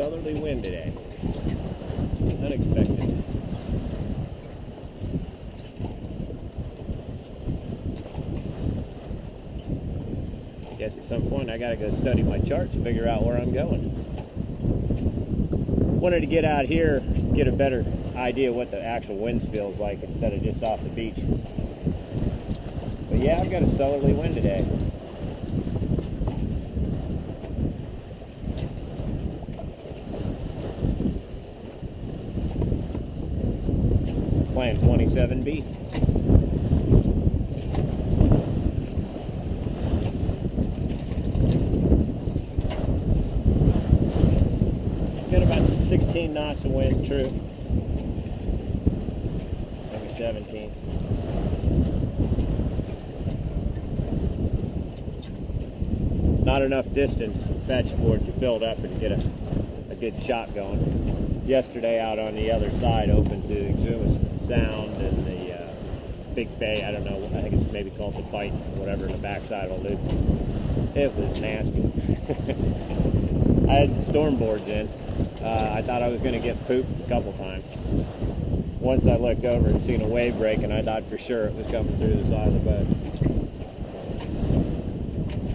southerly wind today. Unexpected. Guess at some point I gotta go study my charts and figure out where I'm going. Wanted to get out here, get a better idea what the actual wind feels like instead of just off the beach. But yeah, I've got a southerly wind today. Playing 27B. Got about 16 knots of wind, true. Maybe 17. Not enough distance fetch board to build up and get a good shot going. Yesterday out on the other side, open to Exumus Sound and the Big Bay, I don't know, I think it's maybe called the Fight, whatever, in the backside of a loop. It was nasty. I had the storm boards in. I thought I was going to get pooped a couple times. Once I looked over and seen a wave break, and I thought for sure it was coming through the side of the boat.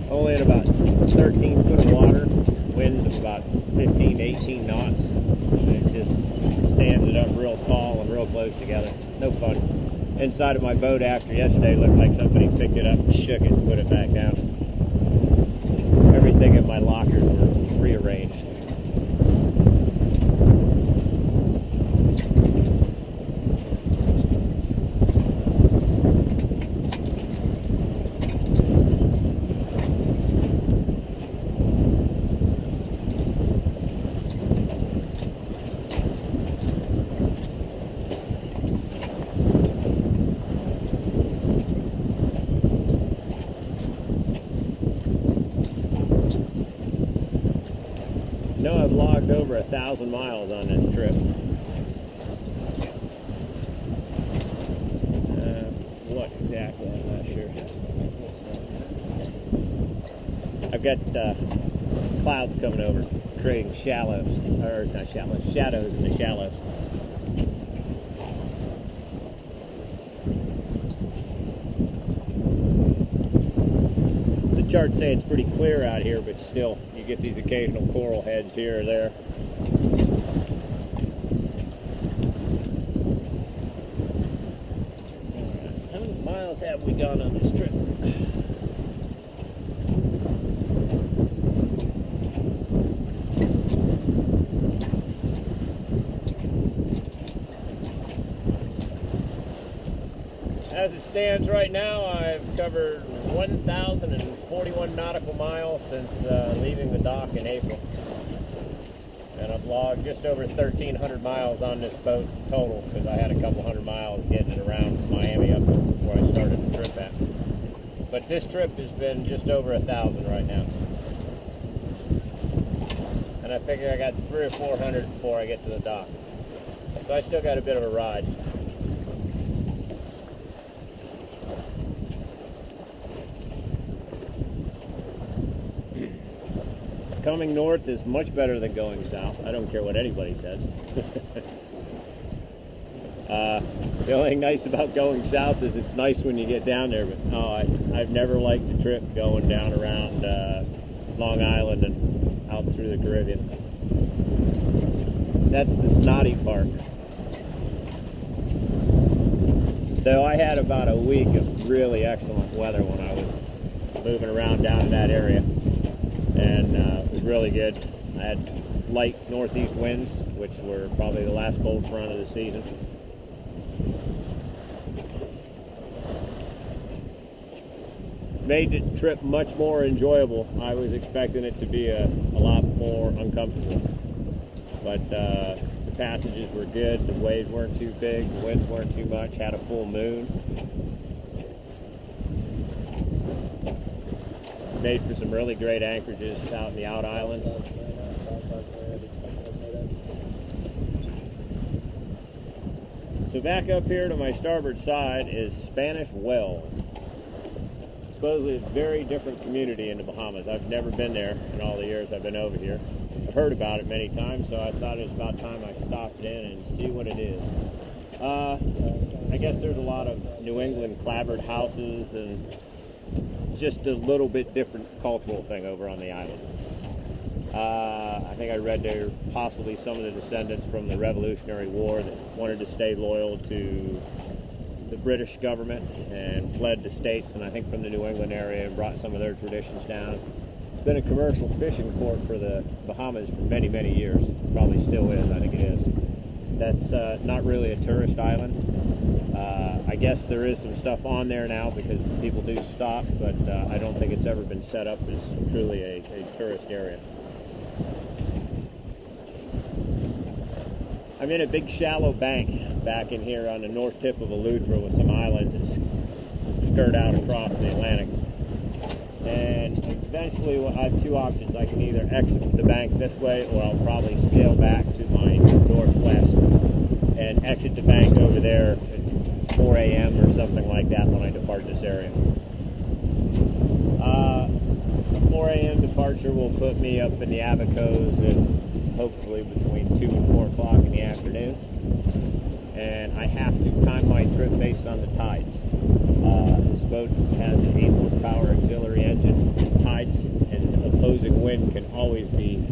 Only at about 13 foot of water, winds of about 15 to 18 knots. And it just stands it up real tall and real close together. No fun. Inside of my boat after yesterday looked like somebody picked it up and shook it and put it back down. Everything in my lockers were rearranged. I've logged over 1,000 miles on this trip. What exactly? I'm not sure. I've got clouds coming over, creating shallows, or not shallows, shadows in the shallows. The charts say it's pretty clear out here, but still, you get these occasional coral heads here or there. How many miles have we done on this trip? As it stands right now, I've covered 1,041 nautical miles since leaving the dock in April. And I've logged just over 1,300 miles on this boat total, because I had a couple hundred miles getting it around Miami up where I started the trip at. But this trip has been just over 1,000 right now. And I figure I got 300 or 400 before I get to the dock. So I still got a bit of a ride. Coming north is much better than going south. I don't care what anybody says. The only thing nice about going south is it's nice when you get down there, but no, I've never liked the trip going down around Long Island and out through the Caribbean. That's the snotty part. So I had about a week of really excellent weather when I was moving around down in that area. And it was really good. I had light northeast winds, which were probably the last cold front of the season. Made the trip much more enjoyable. I was expecting it to be a lot more uncomfortable. But the passages were good, the waves weren't too big, the winds weren't too much, had a full moon. Made for some really great anchorages out in the out islands. So back up here to my starboard side is Spanish Wells. Supposedly a very different community in the Bahamas. I've never been there in all the years I've been over here. I've heard about it many times, so I thought it was about time I stopped in and see what it is. I guess there's a lot of New England clapboard houses and just a little bit different cultural thing over on the island. I think I read there possibly some of the descendants from the Revolutionary War that wanted to stay loyal to the British government and fled the States, and I think from the New England area, and brought some of their traditions down. It's been a commercial fishing port for the Bahamas for many, many years. Probably still is, I think it is. That's not really a tourist island. I guess there is some stuff on there now because people do stop, but I don't think it's ever been set up as truly a tourist area. I'm in a big shallow bank back in here on the north tip of Eluthra with some islands that skirt out across the Atlantic. And eventually I have two options. I can either exit the bank this way, or I'll probably sail back to my northwest and exit the bank over there at 4 a.m. or something like that when I depart this area. 4 a.m. departure will put me up in the Abacos and hopefully between 2 and 4 o'clock in the afternoon. And I have to time my trip based on the tides. This boat has an 8 horsepower auxiliary engine, and tides and opposing wind can always be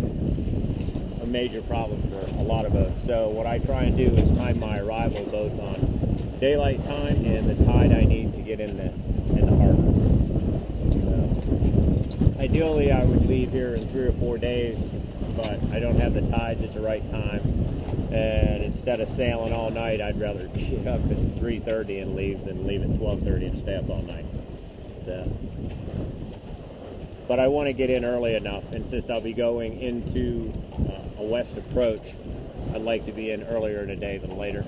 a major problem for a lot of boats. So what I try and do is time my arrival both on daylight time and the tide I need to get in the harbor. So, ideally I would leave here in 3 or 4 days, but I don't have the tides at the right time. And instead of sailing all night, I'd rather get up at 3:30 and leave than leave at 12:30 and stay up all night. So, but I want to get in early enough, and since I'll be going into a west approach, I'd like to be in earlier in the day than later.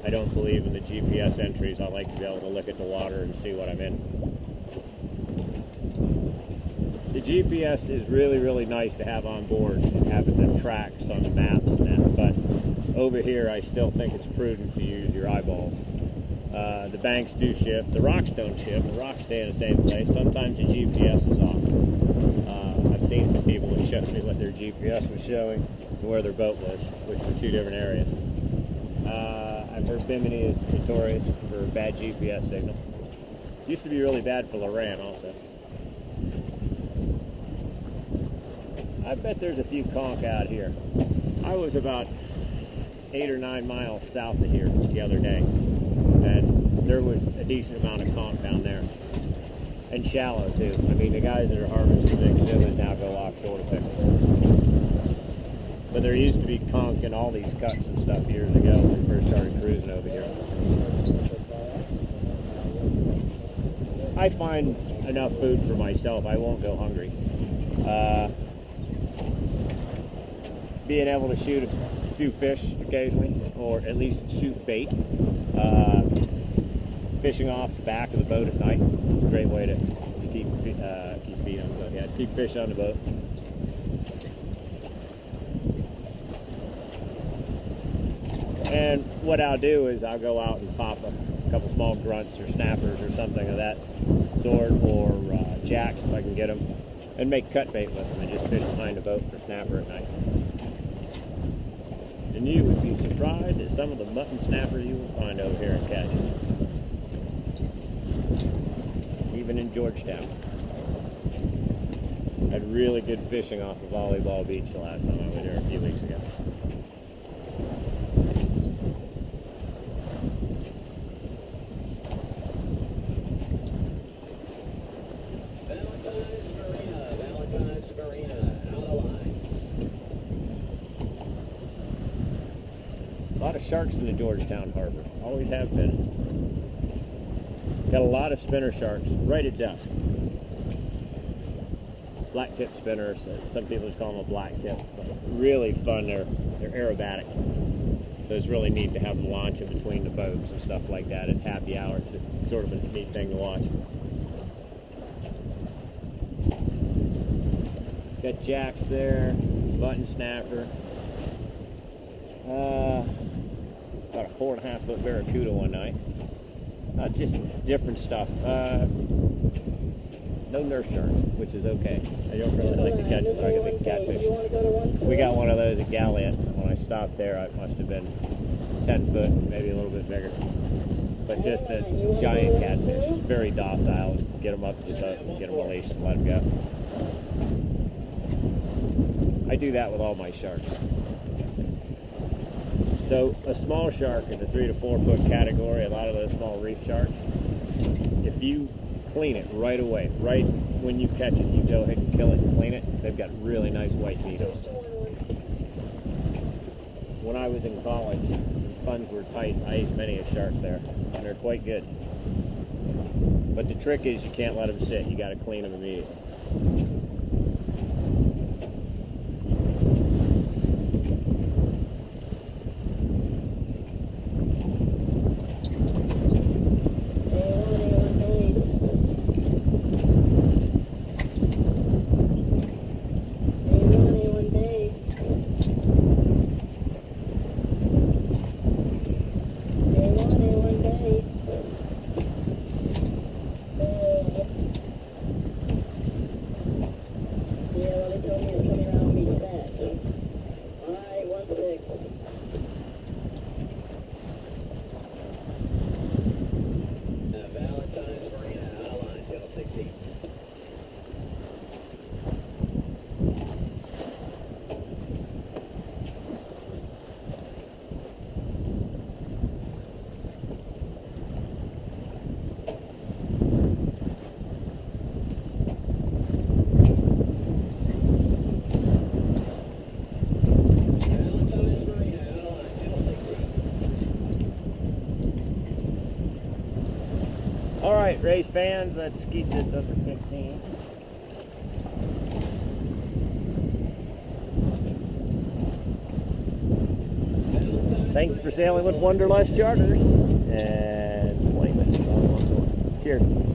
I don't believe in the GPS entries. I like to be able to look at the water and see what I'm in. The GPS is really, really nice to have on board and having the tracks on the maps and that, but over here I still think it's prudent to use your eyeballs. The banks do shift, the rocks don't shift, the rocks stay in the same place. Sometimes the GPS is off. I've seen some people that showed me what their GPS was showing and where their boat was, which were two different areas. I've heard Bimini is notorious for a bad GPS signal. Used to be really bad for Loran also. I bet there's a few conch out here. I was about 8 or 9 miles south of here the other day, and there was a decent amount of conch down there, and shallow too. I mean, the guys that are harvesting exhibits now go offshore to pick them. But there used to be conch in all these cuts and stuff years ago when we first started cruising over here. I find enough food for myself. I won't go hungry. Being able to shoot a few fish occasionally, or at least shoot bait. Fishing off the back of the boat at night, great way to keep feet on the boat. Yeah, keep fish on the boat. And what I'll do is I'll go out and pop a couple small grunts or snappers or something of that sort, or jacks if I can get them, and make cut bait with them and just fish behind the boat for snapper at night. And you would be surprised at some of the mutton snappers you will find over here in Cassia. Even in Georgetown. Had really good fishing off of Volleyball Beach the last time I was there a few weeks ago. A lot of sharks in the Georgetown Harbor. Always have been. Got a lot of spinner sharks right at dusk. Black tip spinners. Some people just call them a black tip. But really fun. They're aerobatic. So it's really neat to have them launch in between the boats and stuff like that at happy hour. It's a, sort of a neat thing to watch. Got jacks there. Button snapper. Got a 4.5 foot barracuda one night. Just different stuff. No nurse sharks, which is okay. I don't really like to catch them, but I get big catfish. We got one of those at Galliot. When I stopped there, it must have been 10 foot, maybe a little bit bigger. But just a giant catfish, very docile. Get them up to the boat and get them released and let them go. I do that with all my sharks. So a small shark in the 3 to 4 foot category, a lot of those small reef sharks, if you clean it right away, right when you catch it, you go ahead and kill it and clean it, they've got really nice white meat on them. When I was in college, funds were tight, I ate many a shark there, and they're quite good. But the trick is you can't let them sit, you got to clean them immediately. All right, race fans, let's keep this under 15. Thanks for sailing with Wanderlust Charters, and blame it. Cheers.